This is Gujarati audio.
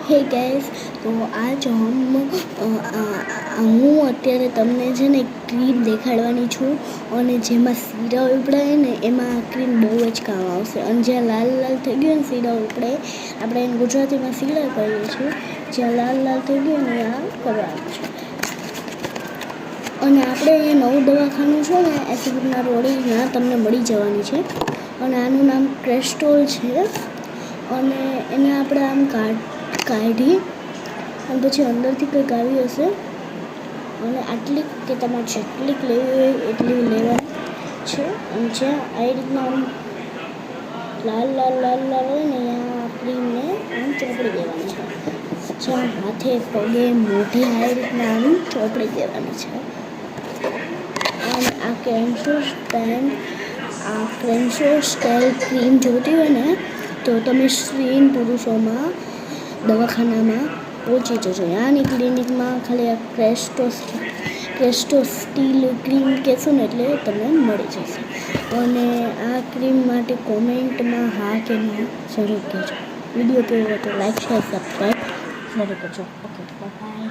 હે ગાઈસ, તો આજ હું અત્યારે તમને છે ને ક્રીમ દેખાડવાની છું અને જેમાં શીરા ઉપડાય ને એમાં ક્રીમ બહુ જ કામ આવશે. અને જ્યાં લાલ લાલ થઈ ગયું ને શીરા ઉપડે, આપણે એને ગુજરાતીમાં શીરા કહીએ છીએ, જ્યાં લાલ લાલ થઈ ગયું ને આ કરવાનું છે. અને આપણે એ નવું દવાખાનું છે ને એસિબિટના રોડના તમને મળી જવાની છે અને આનું નામ ક્રેસ્ટોલ છે. અને એને આપણે આમ કાઢી અને પછી અંદરથી કંઈક આવી હશે અને આટલી કે તમારે જેટલી લેવી હોય એટલી લેવાની છે. અને જ્યાં આવી રીતના આમ લાલ લાલ લાલ લાલ હોય ને ત્યાં આપણીને આમ ચોપડી દેવાની છે. જ્યાં હાથે પગે મોઢે આવી રીતના આમ ચોપડી દેવાની છે. અને આ ક્રેન્સો સ્ટાઇલ ક્રીમ જોતી હોય ને તો તમે સ્ત્રીન પુરુષોમાં દવાખાનામાં પહોંચી જજો. આની ક્લિનિકમાં ખાલી આ ક્રેસ્ટો સ્ટીલ ક્રીમ કહેશો ને એટલે તમને મળી જશે. અને આ ક્રીમ માટે કોમેન્ટમાં હા કે ના જરૂર કહેજો. વિડીયો કેવો હતો લાઈક શેર સબસ્ક્રાઈબ જરૂર કરજો. Okay, by.